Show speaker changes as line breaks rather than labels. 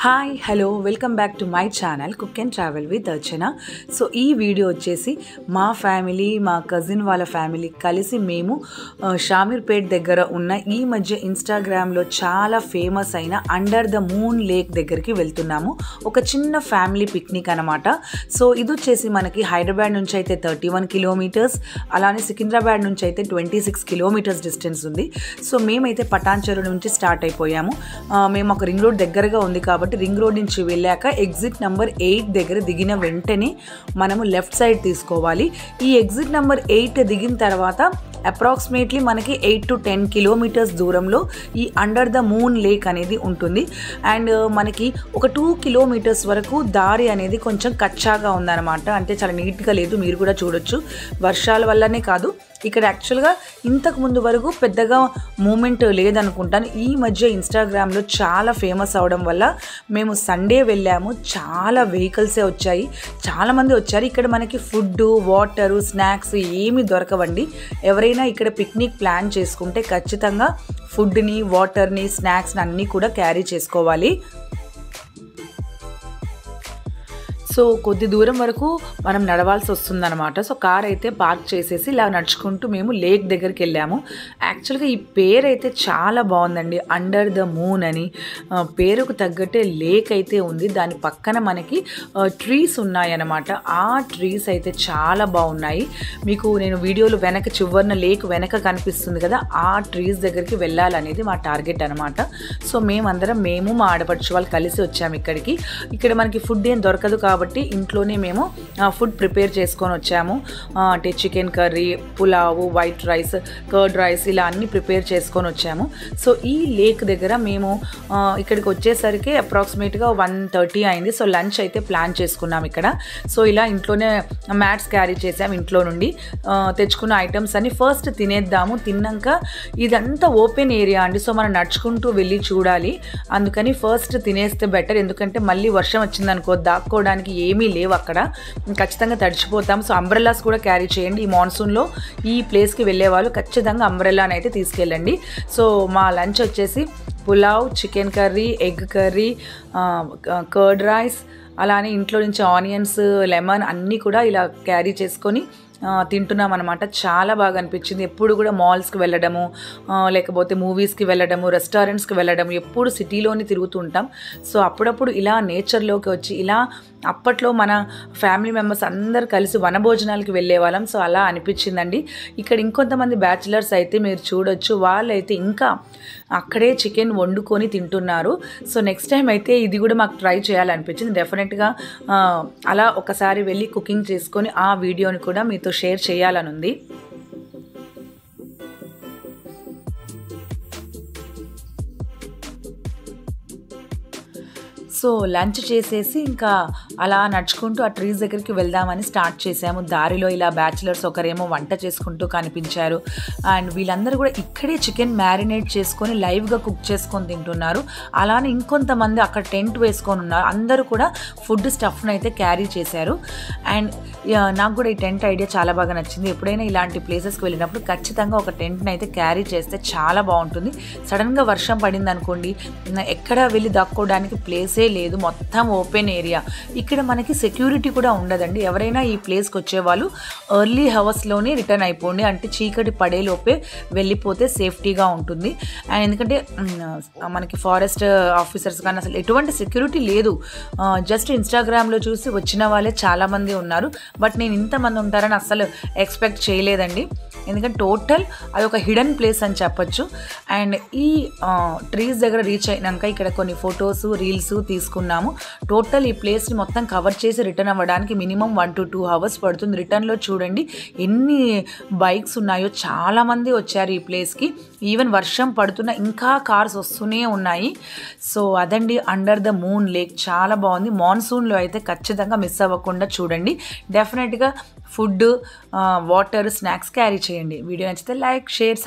Hi hello welcome back to my channel cook and travel with Archana. So ఈ video వచ్చేసి మా family మా cousin వాళ్ళ family కలిసి మేము షామీర్పేట్ దగ్గర ఉన్న ఈ మధ్య ఇన్స్టాగ్రామ్లో చాలా ఫేమస్ అయిన అండర్ ద మూన్ లేక్ దగ్గరికి వెళ్తున్నాము. ఒక చిన్న ఫ్యామిలీ పిక్నిక్ అనమాట. సో ఇది వచ్చేసి మనకి హైదరాబాద్ నుంచి అయితే 31 కిలోమీటర్స్, అలానే సికింద్రాబాద్ నుంచి అయితే 26 కిలోమీటర్స్ డిస్టెన్స్ ఉంది. సో మేమైతే పటాన్ చెరువు నుంచి స్టార్ట్ అయిపోయాము. మేము ఒక రింగ్ రోడ్ దగ్గరగా ఉంది కాబట్టి రింగ్ రోడ్ నుంచి వెళ్ళాక ఎగ్జిట్ నెంబర్ 8 దగ్గర దిగిన వెంటనే మనము లెఫ్ట్ సైడ్ తీసుకోవాలి. ఈ ఎగ్జిట్ నెంబర్ 8 దిగిన తర్వాత అప్రాక్సిమేట్లీ మనకి 8 to 10 కిలోమీటర్స్ దూరంలో ఈ అండర్ ద మూన్ లేక్ అనేది ఉంటుంది. అండ్ మనకి ఒక 2 కిలోమీటర్స్ వరకు దారి అనేది కొంచెం కచ్చాగా ఉందన్నమాట. అంటే చాలా నీట్గా లేదు, మీరు కూడా చూడొచ్చు. వర్షాల వల్లనే కాదు, ఇక్కడ యాక్చువల్గా ఇంతకు ముందు వరకు పెద్దగా మూమెంట్ లేదనుకుంటాను. ఈ మధ్య ఇన్స్టాగ్రామ్లో చాలా ఫేమస్ అవడం వల్ల మేము సండే వెళ్ళాము. చాలా వెహికల్సే వచ్చాయి, చాలామంది వచ్చారు. ఇక్కడ మనకి ఫుడ్, వాటరు, స్నాక్స్ ఏమీ దొరకవండి. ఎవరైనా ఇక్కడ పిక్నిక్ ప్లాన్ చేసుకుంటే ఖచ్చితంగా ఫుడ్ని, వాటర్ని, స్నాక్స్ని అన్నీ కూడా క్యారీ చేసుకోవాలి. సో కొద్ది దూరం వరకు మనం నడవాల్సి వస్తుందన్నమాట. సో కార్ అయితే పార్క్ చేసేసి ఇలా నడుచుకుంటూ మేము లేక్ దగ్గరికి వెళ్ళాము. యాక్చువల్గా ఈ పేరు అయితే చాలా బాగుందండి, అండర్ ద మూన్ అని. పేరుకు తగ్గట్టే లేక్ అయితే ఉంది. దాని పక్కన మనకి ట్రీస్ ఉన్నాయన్నమాట. ఆ ట్రీస్ అయితే చాలా బాగున్నాయి. మీకు నేను వీడియోలో వెనక చివరిన లేక్ వెనక కనిపిస్తుంది కదా, ఆ ట్రీస్ దగ్గరికి వెళ్ళాలనేది మా టార్గెట్ అనమాట. సో మేము మా ఆడపడుచు వాళ్ళు కలిసి వచ్చాము ఇక్కడికి. ఇక్కడ మనకి ఫుడ్ ఏం దొరకదు కాబట్టి ఇంట్లోనే మేము ఫుడ్ ప్రిపేర్ చేసుకొని వచ్చాము. అంటే చికెన్ కర్రీ, పులావు, వైట్ రైస్, కర్డ్ రైస్ ఇలా అన్నీ ప్రిపేర్ చేసుకొని వచ్చాము. సో ఈ లేక్ దగ్గర మేము ఇక్కడికి వచ్చేసరికి అప్రాక్సిమేట్గా 1:30 అయింది. సో లంచ్ అయితే ప్లాన్ చేసుకున్నాం ఇక్కడ. సో ఇలా ఇంట్లోనే మ్యాట్స్ క్యారీ చేసాము. ఇంట్లో నుండి తెచ్చుకున్న ఐటమ్స్ అన్ని ఫస్ట్ తినేద్దాము. తిన్నాక ఇదంతా ఓపెన్ ఏరియా అండి. సో మనం నడుచుకుంటూ వెళ్ళి చూడాలి. అందుకని ఫస్ట్ తినేస్తే బెటర్. ఎందుకంటే మళ్ళీ వర్షం వచ్చిందనుకో దాక్కోవడానికి ఏమీ లేవు అక్కడ, ఖచ్చితంగా తడిచిపోతాం. సో అంబ్రెల్లాస్ కూడా క్యారీ చేయండి. ఈ మాన్సూన్లో ఈ ప్లేస్కి వెళ్ళే వాళ్ళు ఖచ్చితంగా అంబ్రెల్లాని అయితే తీసుకెళ్ళండి. సో మా లంచ్ వచ్చేసి pulao, chicken curry, egg curry, curd rice, అలానే ఇంట్లో నుంచి ఆనియన్స్, లెమన్ అన్నీ కూడా ఇలా క్యారీ చేసుకొని తింటున్నాం అనమాట. చాలా బాగా అనిపించింది. ఎప్పుడు కూడా మాల్స్కి వెళ్ళడము, లేకపోతే మూవీస్కి వెళ్ళడము, రెస్టారెంట్స్కి వెళ్ళడము, ఎప్పుడు సిటీలోనే తిరుగుతూ ఉంటాం. సో అప్పుడప్పుడు ఇలా నేచర్లోకి వచ్చి ఇలా అప్పట్లో మన ఫ్యామిలీ మెంబర్స్ అందరు కలిసి వనభోజనాలకి వెళ్ళే వాళ్ళం. సో అలా అనిపించిందండి. ఇక్కడ ఇంకొంతమంది బ్యాచిలర్స్ అయితే మీరు చూడొచ్చు, వాళ్ళైతే ఇంకా అక్కడే చికెన్ వండుకొని తింటున్నారు. సో నెక్స్ట్ టైం అయితే ఇది కూడా మాకు ట్రై చేయాలనిపించింది. డెఫినెట్గా అలా ఒకసారి వెళ్ళి కుకింగ్ చేసుకొని ఆ వీడియోని కూడా మీతో షేర్ చేయాలని ఉంది. సో లంచ్ చేసేసి ఇంకా అలా నడుచుకుంటూ ఆ ట్రీస్ దగ్గరికి వెళ్దామని స్టార్ట్ చేసాము. దారిలో ఇలా బ్యాచిలర్స్ ఒకరేమో వంట చేసుకుంటూ కనిపించారు. అండ్ వీళ్ళందరూ కూడా ఇక్కడే చికెన్ మ్యారినేట్ చేసుకొని లైవ్గా కుక్ చేసుకొని తింటున్నారు. అలానే ఇంకొంతమంది అక్కడ టెంట్ వేసుకొని ఉన్నారు. అందరూ కూడా ఫుడ్ స్టఫ్ను అయితే క్యారీ చేశారు. అండ్ నాకు కూడా ఈ టెంట్ ఐడియా చాలా బాగా నచ్చింది. ఎప్పుడైనా ఇలాంటి ప్లేసెస్కి వెళ్ళినప్పుడు ఖచ్చితంగా ఒక టెంట్ని అయితే క్యారీ చేస్తే చాలా బాగుంటుంది. సడన్గా వర్షం పడింది అనుకోండి, ఎక్కడ వెళ్ళి దాక్కోవడానికి ప్లేసే లేదు, మొత్తం ఓపెన్ ఏరియా. ఇక్కడ మనకి సెక్యూరిటీ కూడా ఉండదండి. ఎవరైనా ఈ ప్లేస్కి వచ్చేవాళ్ళు ఎర్లీ హవర్స్లోనే రిటర్న్ అయిపోండి, అంటే చీకటి పడేలోపే వెళ్ళిపోతే సేఫ్టీగా ఉంటుంది. అండ్ ఎందుకంటే మనకి ఫారెస్ట్ ఆఫీసర్స్ కానీ అసలు ఎటువంటి సెక్యూరిటీ లేదు. జస్ట్ ఇన్స్టాగ్రామ్లో చూసి వచ్చిన వాళ్ళే చాలామంది ఉన్నారు. బట్ నేను ఇంతమంది ఉంటారని అస్సలు ఎక్స్పెక్ట్ చేయలేదండి. ఎందుకంటే టోటల్ అదొక హిడెన్ ప్లేస్ అని చెప్పొచ్చు. అండ్ ఈ ట్రీస్ దగ్గర రీచ్ అయినాక ఇక్కడ కొన్ని ఫొటోస్, రీల్స్ తీసుకున్నాము. టోటల్ ఈ ప్లేస్ని మొత్తం కవర్ చేసి రిటర్న్ అవ్వడానికి మినిమం 1 to 2 hours పడుతుంది. రిటర్న్లో చూడండి ఎన్ని బైక్స్ ఉన్నాయో, చాలామంది వచ్చారు ఈ ప్లేస్కి. ఈవెన్ వర్షం పడుతున్న ఇంకా కార్స్ వస్తూనే ఉన్నాయి. సో అదండి అండర్ ద మూన్ లేక్, చాలా బాగుంది. మాన్సూన్లో అయితే ఖచ్చితంగా మిస్ అవ్వకుండా చూడండి. డెఫినెట్గా ఫుడ్, వాటర్, స్నాక్స్ క్యారీ చేయండి. వీడియో నచ్చితే లైక్, షేర్,